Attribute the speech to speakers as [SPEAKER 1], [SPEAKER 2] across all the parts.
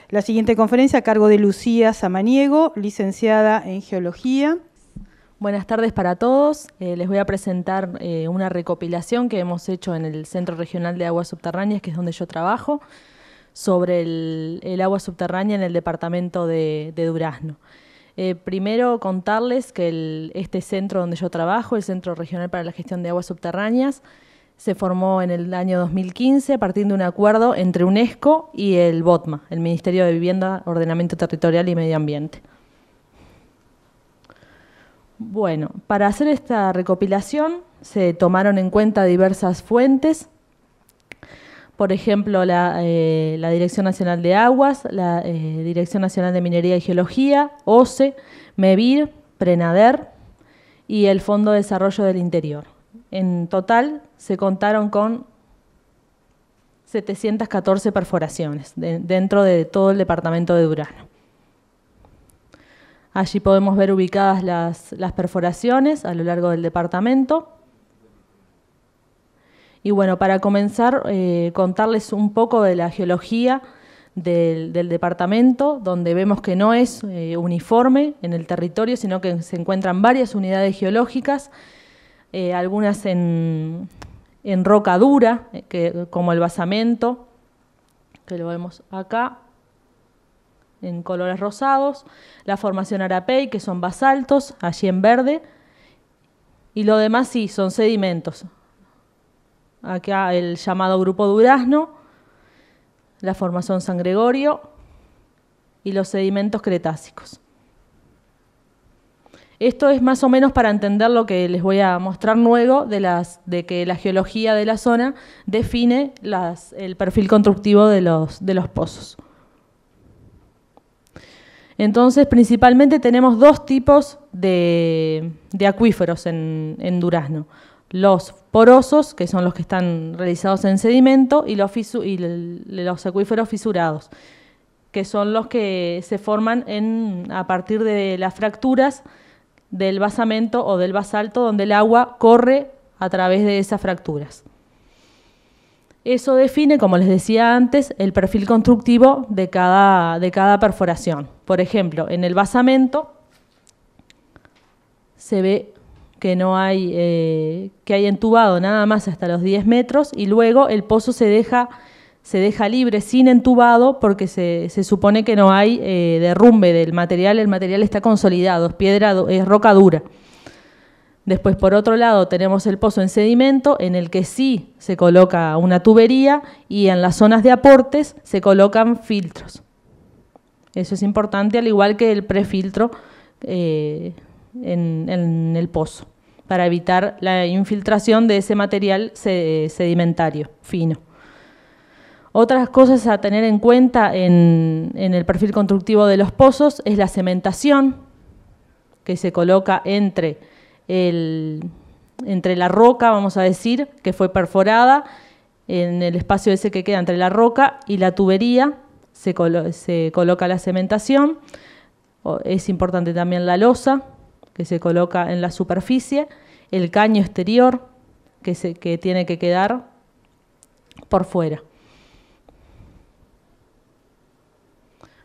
[SPEAKER 1] La siguiente conferencia a cargo de Lucía Samaniego, licenciada en Geología.
[SPEAKER 2] Buenas tardes para todos. Les voy a presentar una recopilación que hemos hecho en el Centro Regional de Aguas Subterráneas, que es donde yo trabajo, sobre el agua subterránea en el departamento de Durazno. Primero contarles que este centro donde yo trabajo, el Centro Regional para la Gestión de Aguas Subterráneas, se formó en el año 2015 a partir de un acuerdo entre UNESCO y el BOTMA, el Ministerio de Vivienda, Ordenamiento Territorial y Medio Ambiente. Bueno, para hacer esta recopilación se tomaron en cuenta diversas fuentes, por ejemplo, la Dirección Nacional de Aguas, la Dirección Nacional de Minería y Geología, OCE, MEVIR, PRENADER y el Fondo de Desarrollo del Interior. En total se contaron con 714 perforaciones dentro de todo el departamento de Durazno. Allí podemos ver ubicadas las perforaciones a lo largo del departamento. Y bueno, para comenzar, contarles un poco de la geología del departamento, donde vemos que no es uniforme en el territorio, sino que se encuentran varias unidades geológicas, algunas en roca dura, como el basamento, que lo vemos acá, en colores rosados, la formación Arapey, que son basaltos, allí en verde, y lo demás sí, son sedimentos. Acá el llamado Grupo Durazno, la formación San Gregorio y los sedimentos cretácicos. Esto es más o menos para entender lo que les voy a mostrar luego de que la geología de la zona define el perfil constructivo de los pozos. Entonces, principalmente tenemos dos tipos de acuíferos en Durazno. Los porosos, que son los que están realizados en sedimento, y los acuíferos fisurados, que son los que se forman a partir de las fracturas del basamento o del basalto, donde el agua corre a través de esas fracturas. Eso define, como les decía antes, el perfil constructivo de cada perforación. Por ejemplo, en el basamento se ve que que hay entubado nada más hasta los 10 metros y luego el pozo se deja libre sin entubado porque se supone que no hay derrumbe del material, el material está consolidado, es roca dura. Después, por otro lado, tenemos el pozo en sedimento, en el que sí se coloca una tubería y en las zonas de aportes se colocan filtros. Eso es importante, al igual que el prefiltro en el pozo, para evitar la infiltración de ese material sedimentario fino. Otras cosas a tener en cuenta en el perfil constructivo de los pozos es la cementación, que se coloca entre la roca, vamos a decir, que fue perforada, en el espacio ese que queda entre la roca y la tubería se coloca la cementación. Es importante también la losa, que se coloca en la superficie, el caño exterior, que tiene que quedar por fuera.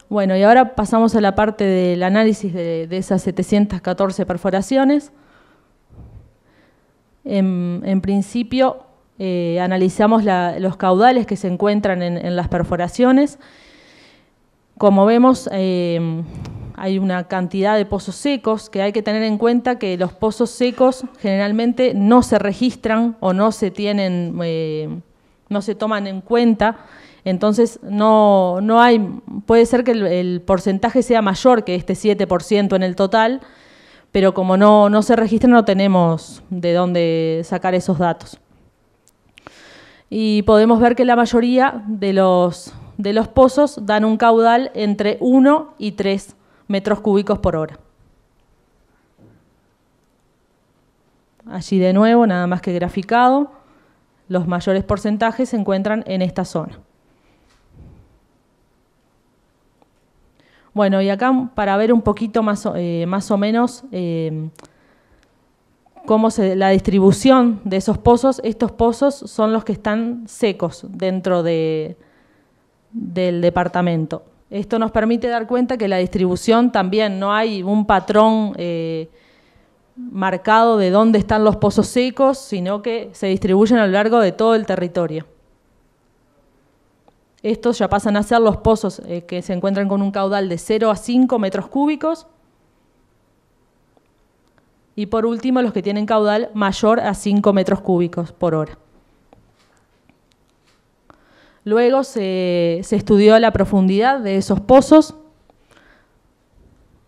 [SPEAKER 2] Bueno, y ahora pasamos a la parte del análisis de esas 714 perforaciones. En principio, analizamos los caudales que se encuentran en las perforaciones. Como vemos, hay una cantidad de pozos secos que hay que tener en cuenta que los pozos secos generalmente no se registran o no se toman en cuenta. Entonces puede ser que el porcentaje sea mayor que este 7% en el total, pero como no se registran no tenemos de dónde sacar esos datos. Y podemos ver que la mayoría de los pozos dan un caudal entre 1 y 3 metros cúbicos por hora. Allí de nuevo, nada más que graficado, los mayores porcentajes se encuentran en esta zona. Bueno, y acá para ver un poquito más o menos cómo la distribución de esos pozos, estos pozos son los que están secos dentro de del departamento. Esto nos permite dar cuenta que la distribución también no hay un patrón marcado de dónde están los pozos secos, sino que se distribuyen a lo largo de todo el territorio. Estos ya pasan a ser los pozos que se encuentran con un caudal de 0 a 5 metros cúbicos. Y por último, los que tienen caudal mayor a 5 metros cúbicos por hora. Luego se estudió la profundidad de esos pozos,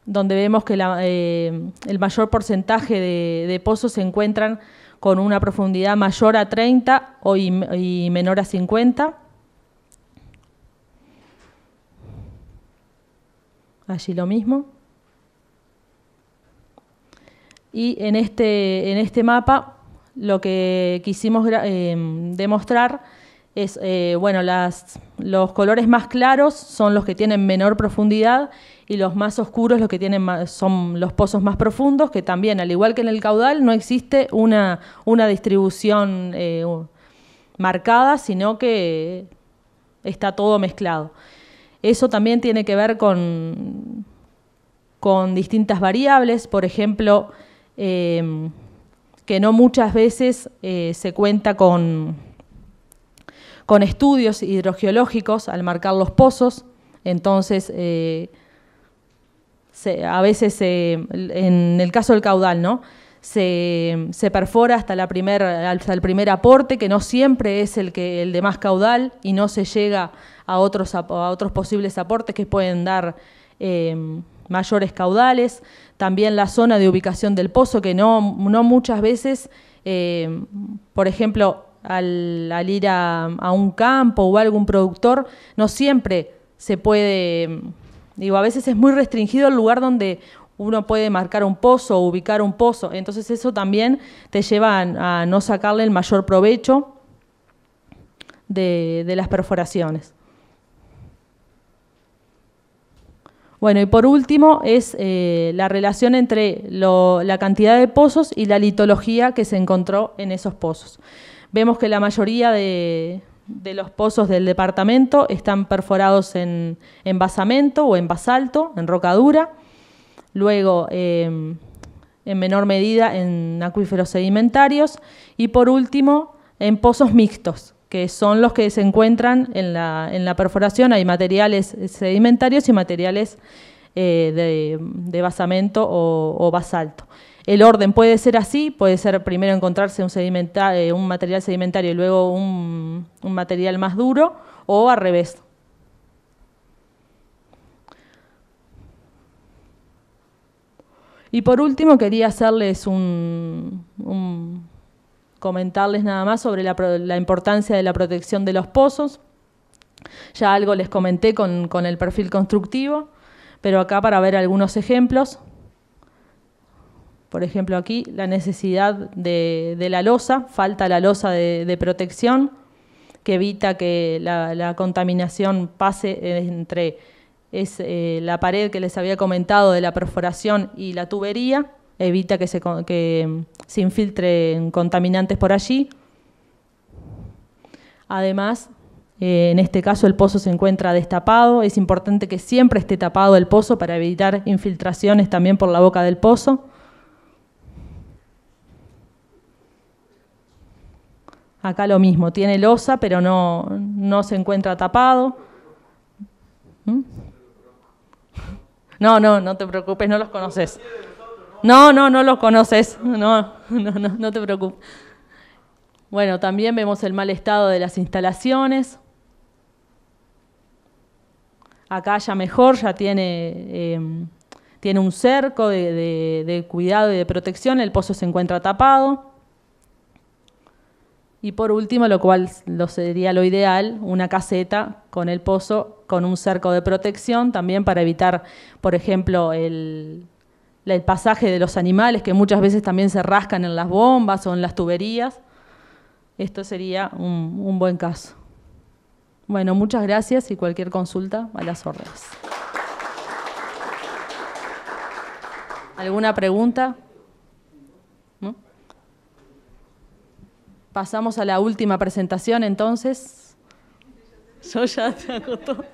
[SPEAKER 2] donde vemos que el mayor porcentaje de pozos se encuentran con una profundidad mayor a 30 y menor a 50. Allí lo mismo. Y en este mapa lo que quisimos demostrar es, bueno, los colores más claros son los que tienen menor profundidad y los más oscuros los que son los pozos más profundos, que también, al igual que en el caudal, no existe una distribución marcada, sino que está todo mezclado. Eso también tiene que ver con distintas variables, por ejemplo, que no muchas veces se cuenta con estudios hidrogeológicos al marcar los pozos. Entonces, a veces, en el caso del caudal, ¿no?, se perfora hasta el primer aporte, que no siempre es el de más caudal, y no se llega a otros posibles aportes que pueden dar mayores caudales. También la zona de ubicación del pozo, que no muchas veces, por ejemplo, al ir a un campo o a algún productor, no siempre se puede, a veces es muy restringido el lugar donde uno puede marcar un pozo o ubicar un pozo. Entonces eso también te lleva a no sacarle el mayor provecho de las perforaciones. Bueno, y por último es la relación entre la cantidad de pozos y la litología que se encontró en esos pozos. Vemos que la mayoría de los pozos del departamento están perforados en basamento o en basalto, en roca dura. Luego, en menor medida, en acuíferos sedimentarios. Y por último, en pozos mixtos, que son los que se encuentran en la perforación. Hay materiales sedimentarios y materiales de basamento o basalto. El orden puede ser así, puede ser primero encontrarse un material sedimentario y luego un material más duro, o al revés. Y por último quería hacerles comentarles nada más sobre la importancia de la protección de los pozos. Ya algo les comenté con el perfil constructivo, pero acá para ver algunos ejemplos. Por ejemplo, aquí la necesidad de la losa, falta la losa de protección, que evita que la contaminación pase entre la pared que les había comentado de la perforación y la tubería, evita que se infiltren contaminantes por allí. Además, en este caso el pozo se encuentra destapado, es importante que siempre esté tapado el pozo para evitar infiltraciones también por la boca del pozo. Acá lo mismo, tiene losa, pero no se encuentra tapado. No te preocupes, no los conoces. No los conoces. No te preocupes. Bueno, también vemos el mal estado de las instalaciones. Acá ya mejor, ya tiene un cerco de cuidado y de protección, el pozo se encuentra tapado. Y por último, lo cual sería lo ideal, una caseta con el pozo, con un cerco de protección, también para evitar, por ejemplo, el pasaje de los animales, que muchas veces también se rascan en las bombas o en las tuberías. Esto sería un buen caso. Bueno, muchas gracias y cualquier consulta a las órdenes. ¿Alguna pregunta? ¿No? Pasamos a la última presentación, entonces. Yo ya te hago todo.